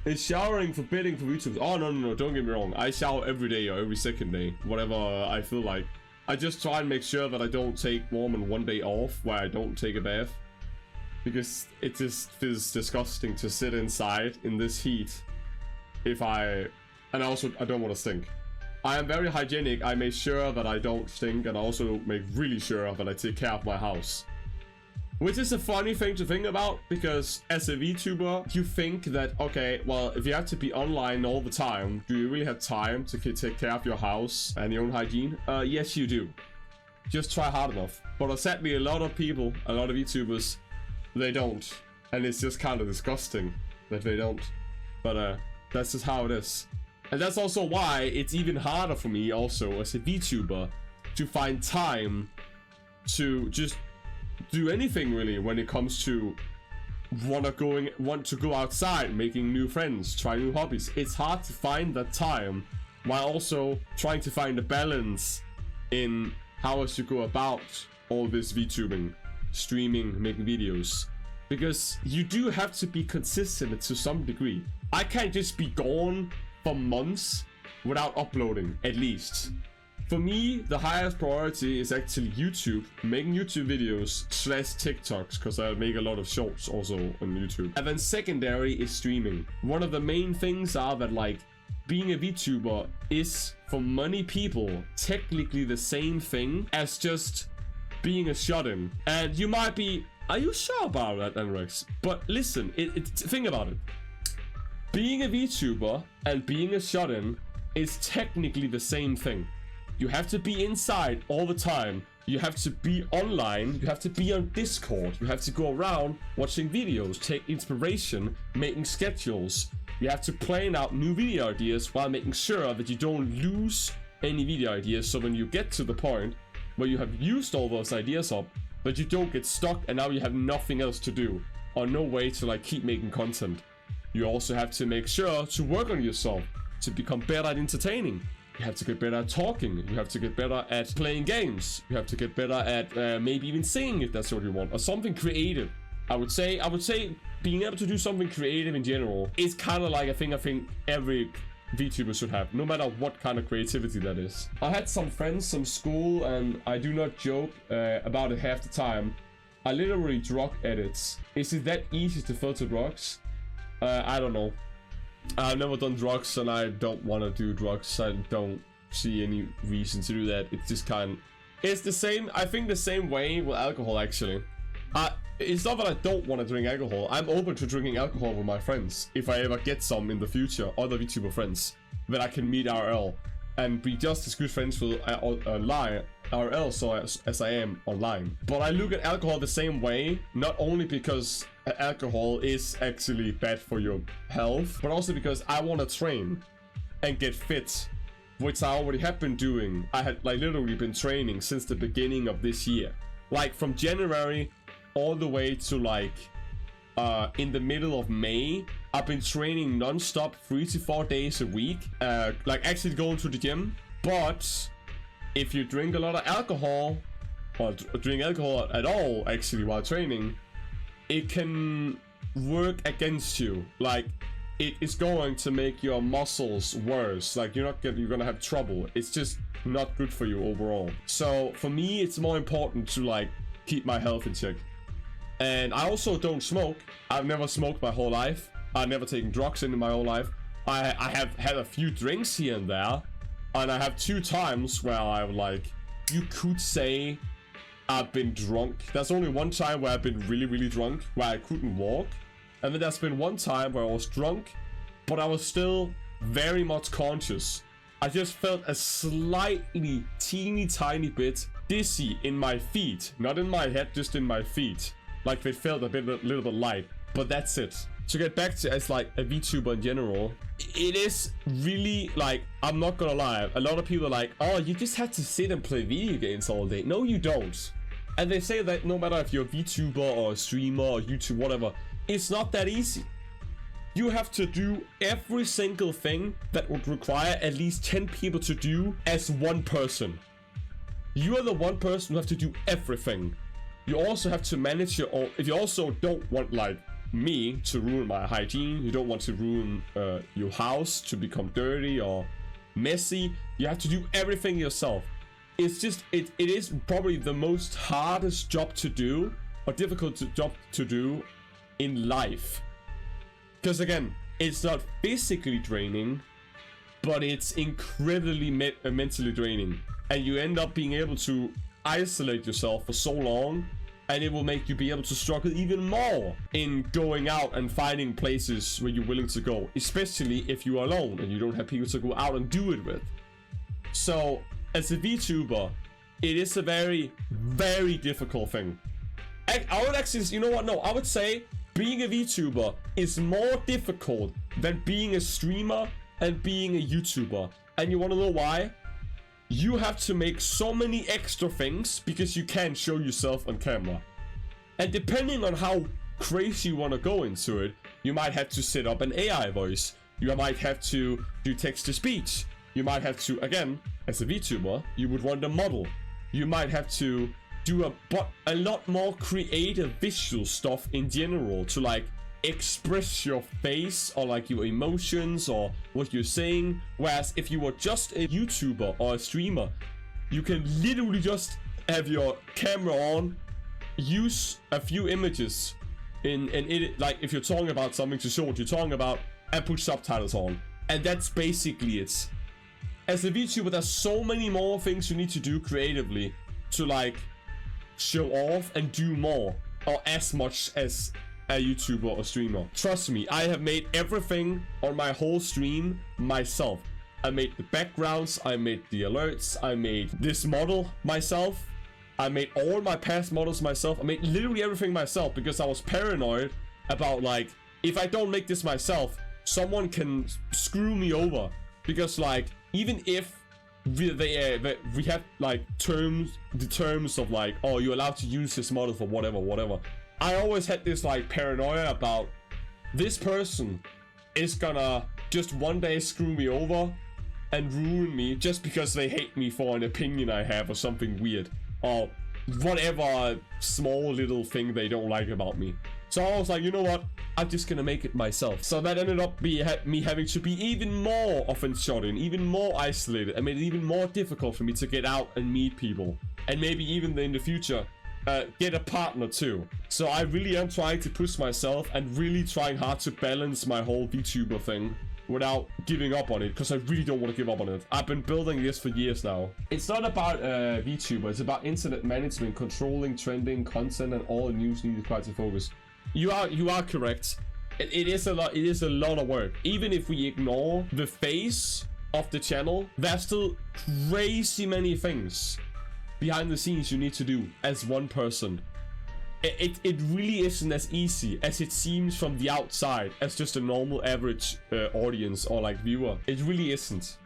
Is showering forbidding for YouTube? Oh, no, don't get me wrong. I shower every day or every second day, whatever I feel like. I just try and make sure that I don't take more than one day off where I don't take a bath. Because it just feels disgusting to sit inside in this heat. And also, I don't want to stink. I am very hygienic. I make sure that I don't stink, and I also make really sure that I take care of my house. Which is a funny thing to think about, because as a VTuber, you think that, okay, well, if you have to be online all the time, do you really have time to take care of your house and your own hygiene? Yes, you do. Just try hard enough. But sadly, a lot of people, a lot of VTubers, they don't. And it's just kind of disgusting that they don't. But that's just how it is. And that's also why it's even harder for me also as a VTuber to find time to just do anything really when it comes to want to go outside, making new friends, try new hobbies. It's hard to find that time while also trying to find a balance in how I should go about all this VTubing, streaming, making videos, because you do have to be consistent to some degree. I can't just be gone for months without uploading, at least. For me, the highest priority is actually YouTube, making YouTube videos / TikToks, because I make a lot of shorts also on YouTube. And then secondary is streaming. One of the main things are that, like, being a VTuber is, for many people, technically the same thing as just being a shut-in. And you might be, are you sure about that, Anrex? But listen, think about it. Being a VTuber and being a shut-in is technically the same thing. You have to be inside all the time. You have to be online. You have to be on Discord. You have to go around watching videos, take inspiration, making schedules. You have to plan out new video ideas while making sure that you don't lose any video ideas. So when you get to the point where you have used all those ideas up, that you don't get stuck and now you have nothing else to do or no way to like keep making content. You also have to make sure to work on yourself to become better at entertaining. You have to get better at talking. You have to get better at playing games. You have to get better at maybe even singing if that's what you want, or something creative. I would say being able to do something creative in general is kind of like a thing I think every VTuber should have, no matter what kind of creativity that is. I had some friends from school, and I do not joke about it half the time. I literally drug edits. Is it that easy to filter drugs? I don't know. I've never done drugs and I don't want to do drugs. I don't see any reason to do that. It's just it's the same, I think the same way with alcohol actually. It's not that I don't want to drink alcohol. I'm open to drinking alcohol with my friends. If I ever get some in the future, other VTuber friends, that I can meet RL and be just as good friends with RL so as I am online. But I look at alcohol the same way, not only because alcohol is actually bad for your health, but also because I want to train and get fit, which I already have been doing. I had like literally been training since the beginning of this year, like from January all the way to like in the middle of May. I've been training non-stop 3 to 4 days a week, like actually going to the gym. But if you drink a lot of alcohol, or drink alcohol at all actually while training, it can work against you. Like, it is going to make your muscles worse. Like, you're gonna have trouble. It's just not good for you overall. So for me, it's more important to like keep my health in check. And I also don't smoke. I've never smoked my whole life. I've never taken drugs in my whole life. I have had a few drinks here and there, and I have 2 times where I've like, you could say I've been drunk. There's only 1 time where I've been really, really drunk, where I couldn't walk. And then there's been 1 time where I was drunk, but I was still very much conscious. I just felt a slightly teeny tiny bit dizzy in my feet. Not in my head, just in my feet. Like they felt a little bit light, but that's it. To get back to as like a VTuber in general, it is really like, I'm not gonna lie, a lot of people are like, oh, you just have to sit and play video games all day. No, you don't. And they say that no matter if you're a VTuber or a streamer or YouTube, whatever, it's not that easy. You have to do every single thing that would require at least 10 people to do as one person. You are the one person who have to do everything. You also have to manage your own. If you also don't want like me to ruin my hygiene. You don't want to ruin your house to become dirty or messy. You have to do everything yourself. It's just, it is probably the most hardest job to do, or difficult job to do in life. Because again, it's not physically draining, but it's incredibly mentally draining. And you end up being able to isolate yourself for so long, and it will make you be able to struggle even more in going out and finding places where you're willing to go, especially if you are alone and you don't have people to go out and do it with. So as a VTuber, it is a very, very difficult thing. I would actually, you know what? No, I would say being a VTuber is more difficult than being a streamer and being a YouTuber. And you want to know why? You have to make so many extra things because you can't show yourself on camera. And depending on how crazy you want to go into it, you might have to set up an AI voice. You might have to do text-to-speech. You might have to, again, as a VTuber, you would want a model. You might have to do a lot more creative visual stuff in general to like express your face or like your emotions or what you're saying. Whereas if you were just a YouTuber or a streamer, you can literally just have your camera on, use a few images in it, like if you're talking about something to show what you're talking about, and put subtitles on, and that's basically it. As a VTuber, there's so many more things you need to do creatively to like show off and do more, or as much as a YouTuber or streamer. Trust me, I have made everything on my whole stream myself. I made the backgrounds, I made the alerts, I made this model myself, I made all my past models myself. I made literally everything myself because I was paranoid about like, if I don't make this myself, someone can screw me over. Because like, even if we have like the terms of like, oh, you're allowed to use this model for whatever. I always had this like paranoia about this person is gonna just one day screw me over and ruin me just because they hate me for an opinion I have or something weird or whatever small little thing they don't like about me. So I was like, you know what? I'm just gonna make it myself. So that ended up me having to be even more often shut in, even more isolated, and made it even more difficult for me to get out and meet people. And maybe even in the future, get a partner too. So I really am trying to push myself and really trying hard to balance my whole VTuber thing without giving up on it, because I really don't want to give up on it. I've been building this for years now. It's not about VTuber, it's about internet management, controlling trending content and all news needed quite to focus. You are correct. It is a lot of work. Even if we ignore the face of the channel, there's still crazy many things behind the scenes you need to do as one person. It really isn't as easy as it seems from the outside as just a normal average audience or like viewer. It really isn't.